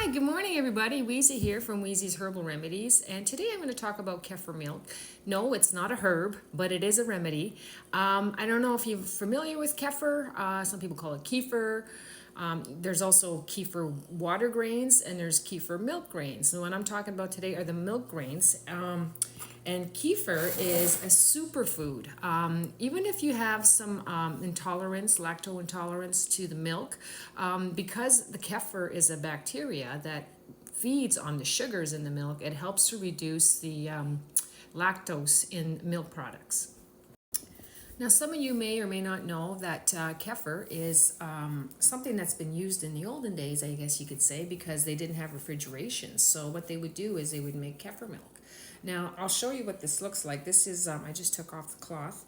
Hi, good morning everybody. Wheezy here from Wheezy's Herbal Remedies, and today I'm going to talk about kefir milk. No, it's not a herb, but it is a remedy. I don't know if you're familiar with kefir. Some people call it kefir. There's also kefir water grains and there's kefir milk grains. And what I'm talking about today are the milk grains. And kefir is a superfood. Even if you have some intolerance, lactose intolerance to the milk, because the kefir is a bacteria that feeds on the sugars in the milk, it helps to reduce the lactose in milk products. Now, some of you may or may not know that kefir is something that's been used in the olden days, I guess you could say, because they didn't have refrigeration. So what they would do is they would make kefir milk. Now, I'll show you what this looks like. This is, I just took off the cloth.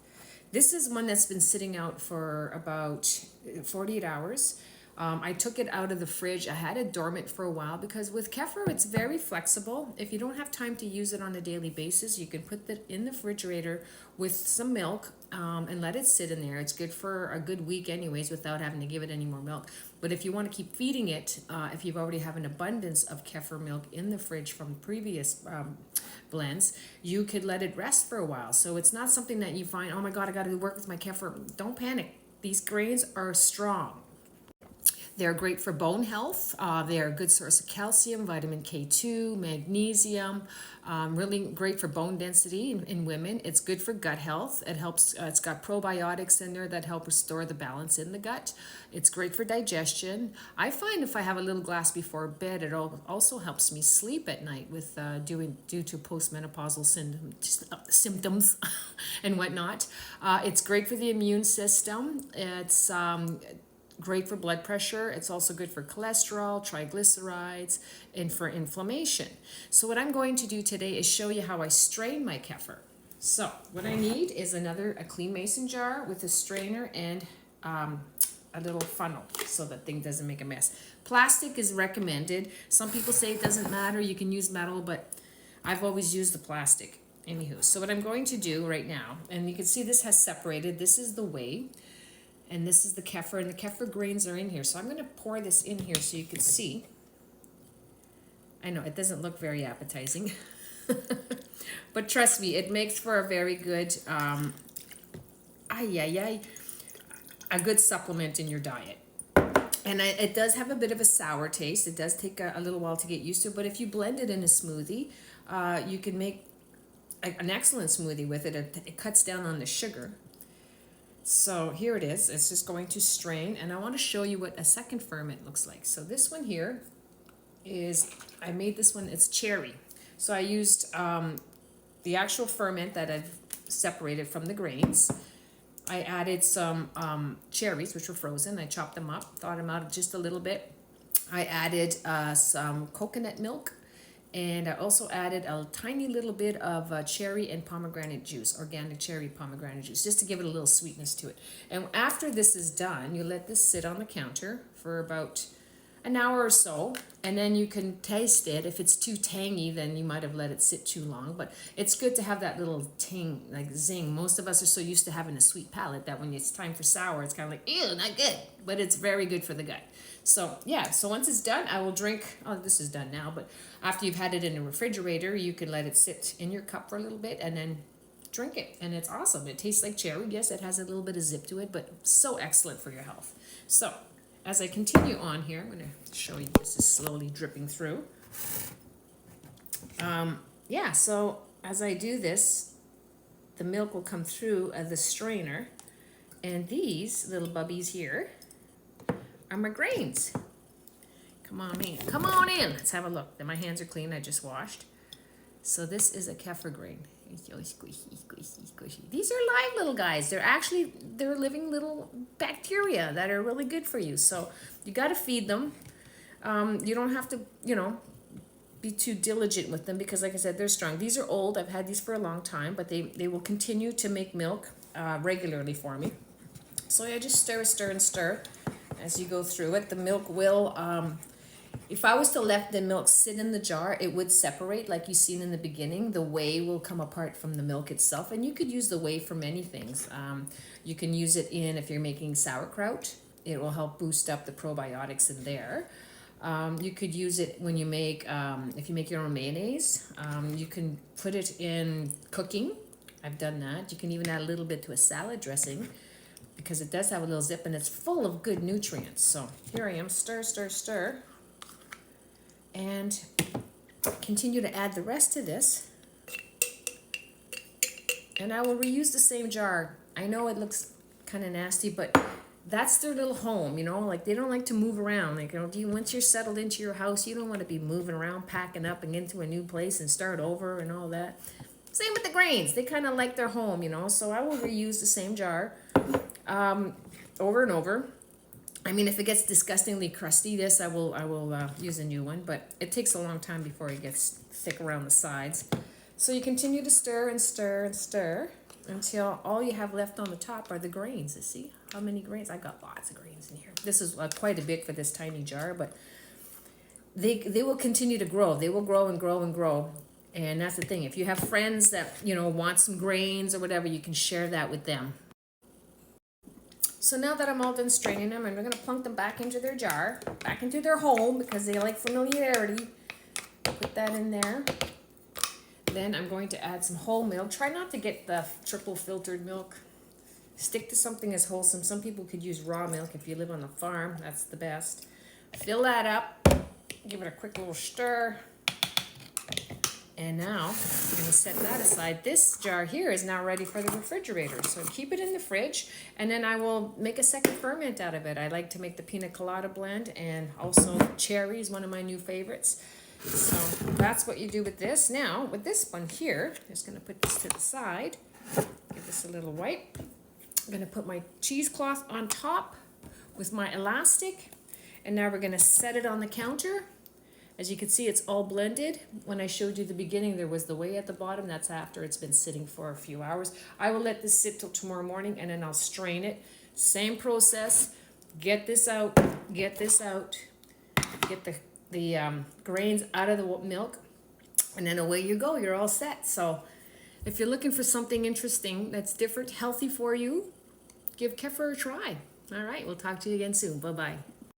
This is one that's been sitting out for about 48 hours. I took it out of the fridge. I had it dormant for a while because with kefir, it's very flexible. If you don't have time to use it on a daily basis, you can put it in the refrigerator with some milk and let it sit in there. It's good for a good week anyways without having to give it any more milk. But if you want to keep feeding it, if you've already have an abundance of kefir milk in the fridge from previous blends, you could let it rest for a while. So it's not something that you find, oh my God, I got to work with my kefir. Don't panic. These grains are strong. They're great for bone health. They're a good source of calcium, vitamin K2, magnesium. Really great for bone density in women. It's good for gut health. It helps. It's got probiotics in there that help restore the balance in the gut. It's great for digestion. I find if I have a little glass before bed, it also helps me sleep at night with due to postmenopausal symptoms and whatnot. It's great for the immune system. It's great for blood pressure. It's also good for cholesterol, triglycerides, and for inflammation. So what I'm going to do today is show you how I strain my kefir. So what I need is a clean mason jar with a strainer and a little funnel so that thing doesn't make a mess. Plastic is recommended. Some people say it doesn't matter, you can use metal, but I've always used the plastic. Anywho, so what I'm going to do right now, and you can see this has separated, this is the whey. And this is the kefir, and the kefir grains are in here. So I'm going to pour this in here so you can see. I know, it doesn't look very appetizing. But trust me, it makes for a very good, a good supplement in your diet. And it does have a bit of a sour taste. It does take a little while to get used to, but if you blend it in a smoothie, you can make an excellent smoothie with it. It cuts down on the sugar. So here it is. It's just going to strain, and I want to show you what a second ferment looks like. So this one here is, I made this one, it's cherry. So I used the actual ferment that I've separated from the grains. I added some cherries, which were frozen. I chopped them up, thawed them out just a little bit. I added some coconut milk. And I also added a tiny little bit of cherry and pomegranate juice, organic cherry pomegranate juice, just to give it a little sweetness to it. And after this is done, you let this sit on the counter for about an hour or so, and then you can taste it. If it's too tangy, then you might have let it sit too long, but it's good to have that little ting, like zing. Most of us are so used to having a sweet palate that when it's time for sour, it's kind of like, ew, not good, but it's very good for the gut. So yeah, so once it's done, I will drink, oh, this is done now, but after you've had it in the refrigerator, you can let it sit in your cup for a little bit and then drink it. And it's awesome. It tastes like cherry. Yes, it has a little bit of zip to it, but so excellent for your health. So as I continue on here, I'm going to show you this is slowly dripping through. Yeah, so as I do this, the milk will come through the strainer, and these little bubbies here are my grains. Come on in. Come on in. Let's have a look. My hands are clean. I just washed. So this is a kefir grain. It's so squishy, squishy, squishy. These are live little guys. They're living little bacteria that are really good for you. So you got to feed them. You don't have to, be too diligent with them because, like I said, they're strong. These are old. I've had these for a long time, but they will continue to make milk regularly for me. So I just stir, stir, and stir as you go through it. The milk will, if I was to let the milk sit in the jar, it would separate like you've seen in the beginning. The whey will come apart from the milk itself, and you could use the whey for many things. You can use it if you're making sauerkraut. It will help boost up the probiotics in there. You could use it when you make, if you make your own mayonnaise. You can put it in cooking. I've done that. You can even add a little bit to a salad dressing because it does have a little zip and it's full of good nutrients. So here I am, stir, stir, stir. And continue to add the rest to this. And I will reuse the same jar. I know it looks kind of nasty, but that's their little home, you know, like they don't like to move around. Like, you know, once you're settled into your house, you don't want to be moving around, packing up and into a new place and start over and all that. Same with the grains. They kind of like their home, you know, so I will reuse the same jar over and over. I mean, if it gets disgustingly crusty, I will use a new one, but it takes a long time before it gets thick around the sides. So you continue to stir and stir and stir until all you have left on the top are the grains. You see how many grains? I got lots of grains in here. This is quite a bit for this tiny jar, but they will continue to grow. They will grow and grow and grow. And that's the thing. If you have friends that, you know, want some grains or whatever, you can share that with them. So now that I'm all done straining them, I'm going to plunk them back into their jar, back into their home because they like familiarity. Put that in there. Then I'm going to add some whole milk. Try not to get the triple filtered milk. Stick to something as wholesome. Some people could use raw milk if you live on a farm. That's the best. Fill that up. Give it a quick little stir. And now I'm going to set that aside. This jar here is now ready for the refrigerator. So keep it in the fridge and then I will make a second ferment out of it. I like to make the pina colada blend and also cherry is one of my new favorites. So that's what you do with this. Now with this one here, I'm just going to put this to the side. Give this a little wipe. I'm going to put my cheesecloth on top with my elastic. And now we're going to set it on the counter. As you can see, it's all blended. When I showed you the beginning, there was the whey at the bottom. That's after it's been sitting for a few hours. I will let this sit till tomorrow morning and then I'll strain it. Same process. Get this out. Get this out. Get the grains out of the milk. And then away you go. You're all set. So if you're looking for something interesting that's different, healthy for you, give kefir a try. All right. We'll talk to you again soon. Bye-bye.